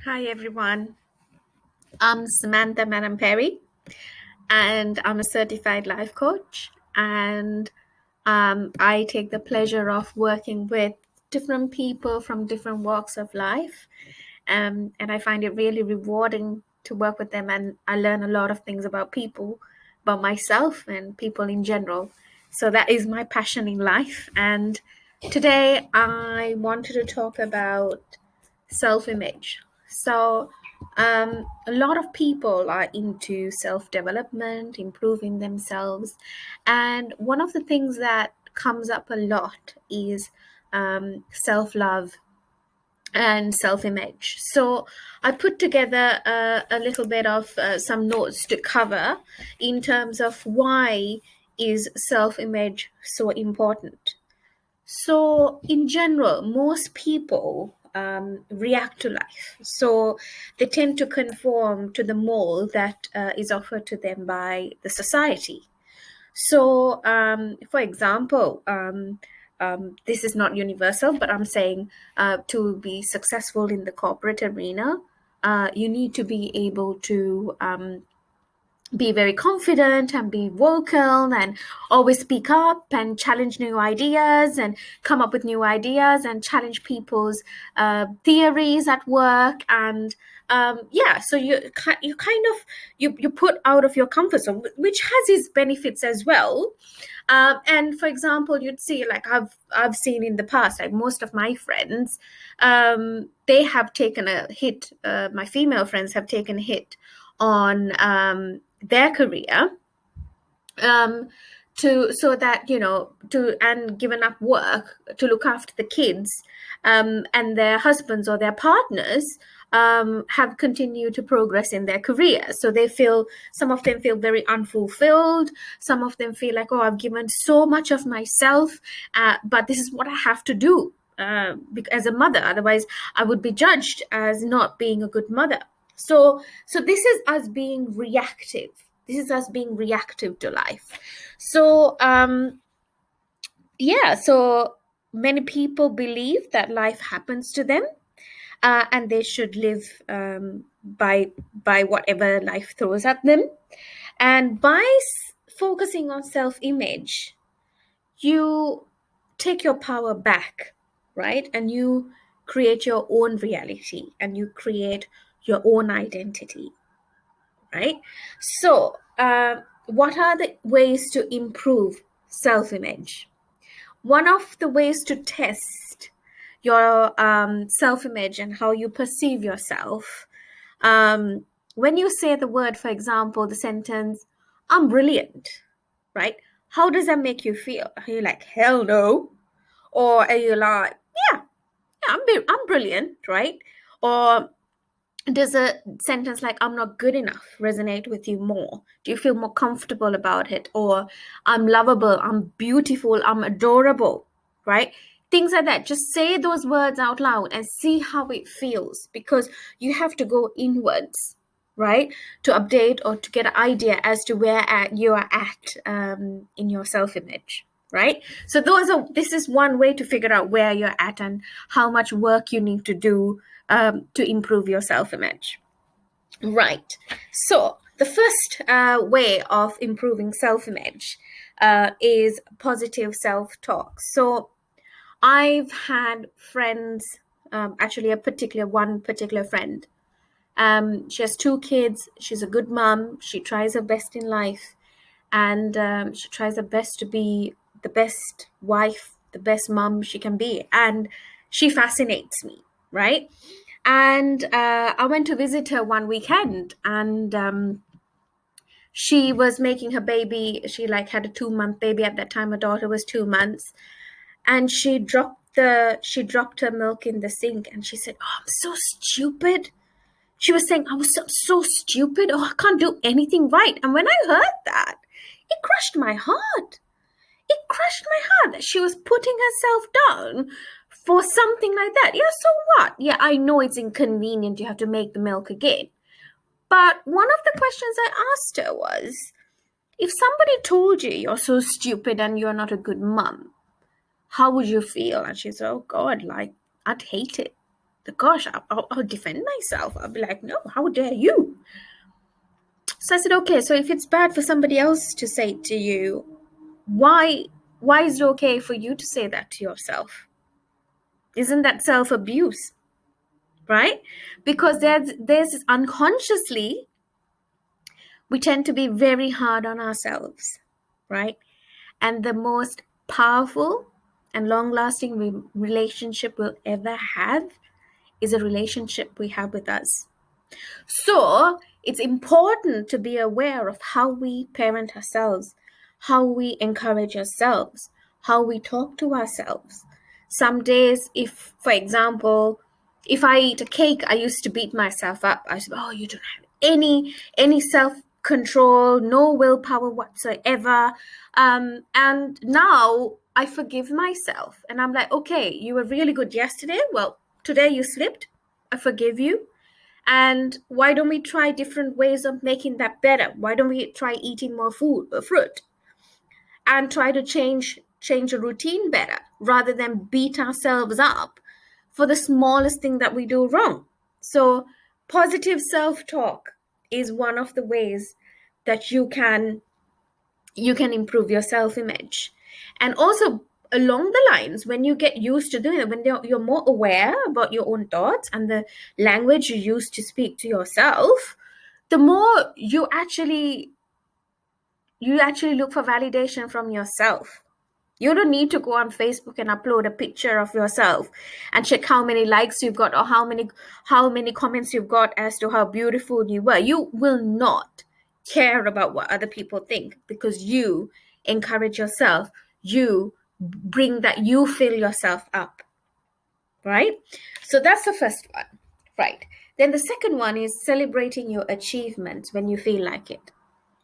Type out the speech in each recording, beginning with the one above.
Hi everyone. I'm Samantha Madam Perry, and I'm a certified life coach. And I take the pleasure of working with different people from different walks of life. And I find it really rewarding to work with them. And I learn a lot of things about people, about myself, and people in general. So that is my passion in life. And today I wanted to talk about self image. So, a lot of people are into self development, improving themselves. And one of the things that comes up a lot is self love and self image. So, I put together a little bit of some notes to cover in terms of why is self image so important. So, in general, most people react to life. So, they tend to conform to the mold that is offered to them by the society. So, for example, this is not universal, but I'm saying to be successful in the corporate arena, you need to be able to be very confident and be vocal and always speak up and challenge new ideas and come up with new ideas and challenge people's theories at work. And yeah, so you kind of you put out of your comfort zone, which has its benefits as well. And for example, you'd see, like, I've seen in the past, like most of my friends, they have taken a hit. My female friends have taken a hit on their career, um, to so that to and given up work to look after the kids, and their husbands or their partners have continued to progress in their career. So they feel, some of them feel very unfulfilled. Some of them feel like, oh, I've given so much of myself, but this is what I have to do as a mother. Otherwise, I would be judged as not being a good mother. So this is us being reactive. This is us being reactive to life. So yeah, so many people believe that life happens to them, and they should live by whatever life throws at them. And by focusing on self-image, you take your power back, right? And you create your own reality, and you create your own identity, right? So, what are the ways to improve self image? One of the ways to test your self image and how you perceive yourself, um, when you say the word, for example, the sentence, I'm brilliant, right? How does that make you feel? Are you like, hell no? Or are you like, yeah, yeah, I'm brilliant, right? Or does a sentence like I'm not good enough resonate with you more? Do you feel more comfortable about it? Or I'm lovable, I'm beautiful, I'm adorable, right? Things like that. Just say those words out loud and see how it feels, because you have to go inwards, right? To update or to get an idea as to where you are at in your self-image. Right. So this is one way to figure out where you're at and how much work you need to do to improve your self image. Right. So, the first way of improving self image is positive self talk. So, I've had friends, actually, one particular friend. She has two kids. She's a good mom. She tries her best in life, and she tries her best to be the best wife, the best mom she can be. And she fascinates me, right? And I went to visit her one weekend, and she was making her baby. She like had a 2 month baby at that time. Her daughter was 2 months, and she dropped her milk in the sink, and she said, "Oh, I'm so stupid." She was saying, "I was so stupid. Oh, I can't do anything right." And when I heard that, it crushed my heart. It crushed my heart that she was putting herself down for something like that. Yeah, so what? Yeah, I know it's inconvenient. You have to make the milk again. But one of the questions I asked her was, if somebody told you you're so stupid and you're not a good mom, how would you feel? And she said, oh God, like, I'd hate it. gosh, I'll defend myself. I'll be like, no, how dare you? So I said, okay, so if it's bad for somebody else to say it to you, why is it okay for you to say that to yourself? Isn't that self-abuse? Right? Because there's unconsciously, we tend to be very hard on ourselves, right? And the most powerful and long-lasting relationship we'll ever have is a relationship we have with us. So it's important to be aware of how we parent ourselves, how we encourage ourselves, how we talk to ourselves. Some days, if, for example, if I eat a cake, I used to beat myself up. I said, oh, you don't have any self-control, no willpower whatsoever. And now I forgive myself. And I'm like, okay, you were really good yesterday. Well, today you slipped. I forgive you. And why don't we try different ways of making that better? Why don't we try eating more fruit, and try to change a routine better rather than beat ourselves up for the smallest thing that we do wrong? So positive self-talk is one of the ways that you can improve your self-image. And also, along the lines, when you get used to doing it, when you're more aware about your own thoughts and the language you use to speak to yourself, the more you actually look for validation from yourself. You don't need to go on Facebook and upload a picture of yourself and check how many likes you've got or how many comments you've got as to how beautiful you were. You will not care about what other people think, because you encourage yourself. You bring that, you fill yourself up, right? So that's the first one, right? Then the second one is celebrating your achievements when you feel like it.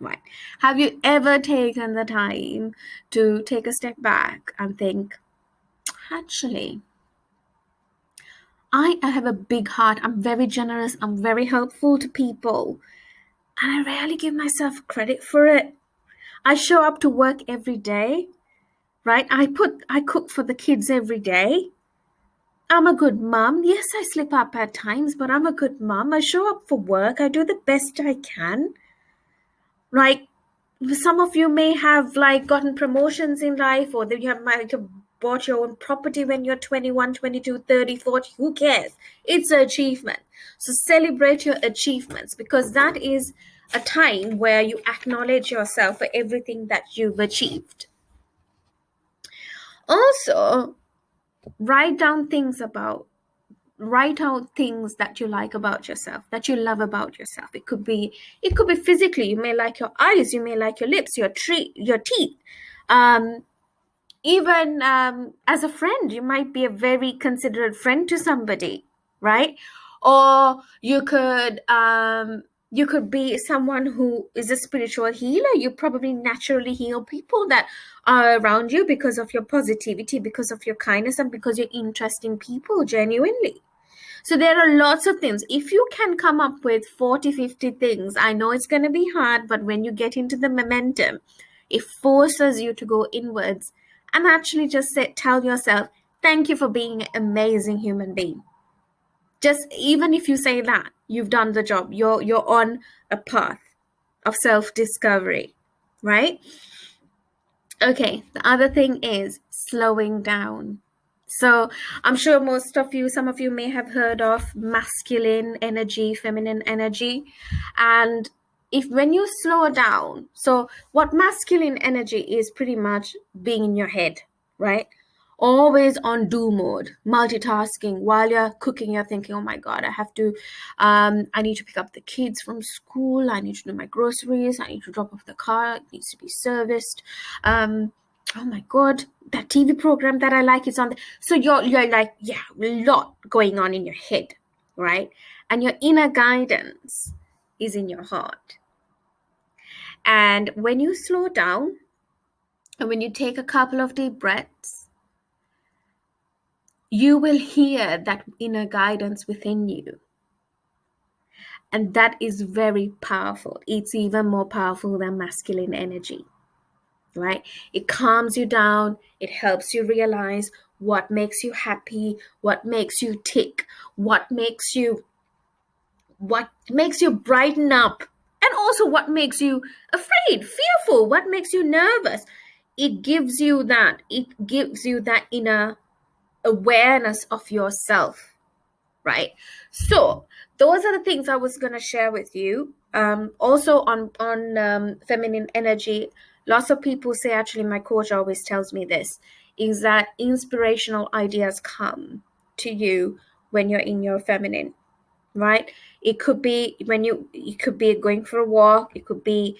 Right. Have you ever taken the time to take a step back and think, actually, I have a big heart. I'm very generous. I'm very helpful to people. And I rarely give myself credit for it. I show up to work every day, right? I cook for the kids every day. I'm a good mom. Yes, I slip up at times, but I'm a good mom. I show up for work. I do the best I can. Right? Some of you may have like gotten promotions in life, or that you might have bought your own property when you're 21, 22, 30, 40. Who cares? It's an achievement. So celebrate your achievements, because that is a time where you acknowledge yourself for everything that you've achieved. Also, write out things that you like about yourself, that you love about yourself. It could be physically. You may like your eyes, you may like your lips, your teeth. Even as a friend, you might be a very considerate friend to somebody, right? Or you could be someone who is a spiritual healer. You probably naturally heal people that are around you because of your positivity, because of your kindness, and because you're interesting people genuinely. So there are lots of things. If you can come up with 40, 50 things, I know it's going to be hard, but when you get into the momentum, it forces you to go inwards and actually just tell yourself, thank you for being an amazing human being. Just even if you say that, you've done the job. You're on a path of self-discovery, right? Okay, the other thing is slowing down. So I'm sure some of you may have heard of masculine energy, feminine energy. And when you slow down, so what masculine energy is pretty much being in your head, right? Always on do mode, multitasking. While you're cooking, you're thinking, oh my God, I need to pick up the kids from school. I need to do my groceries. I need to drop off the car. It needs to be serviced. Oh my God, that TV program that I like is on. So you're like, yeah, a lot going on in your head, right? And your inner guidance is in your heart. And when you slow down and when you take a couple of deep breaths, you will hear that inner guidance within you. And that is very powerful. It's even more powerful than masculine energy, right? It calms you down. It helps you realize what makes you happy, what makes you tick, what makes you brighten up, and also what makes you afraid, fearful, what makes you nervous. It gives you that inner awareness of yourself, right? So those are the things I was going to share with you. Also on feminine energy, lots of people say, actually my coach always tells me this, is that inspirational ideas come to you when you're in your feminine, right? It could be going for a walk, it could be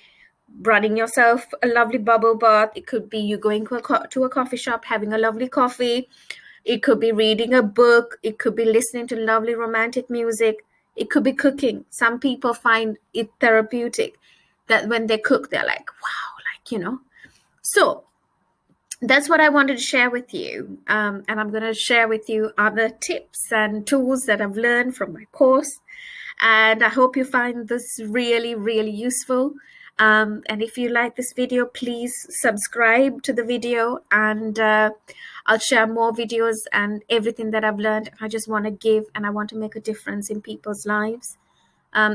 running yourself a lovely bubble bath, it could be you going to a coffee shop having a lovely coffee, it could be reading a book, it could be listening to lovely romantic music, it could be cooking. Some people find it therapeutic that when they cook they're like, wow, so that's what I wanted to share with you. And I'm going to share with you other tips and tools that I've learned from my course. And I hope you find this really, really useful. And if you like this video, please subscribe to the video, and I'll share more videos and everything that I've learned. I just want to give, and I want to make a difference in people's lives.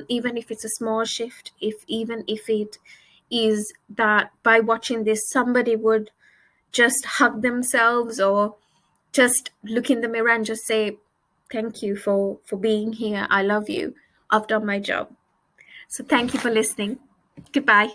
Even if it's a small shift, even if it is that by watching this, somebody would just hug themselves or just look in the mirror and just say, thank you for being here. I love you. I've done my job. So thank you for listening. Goodbye.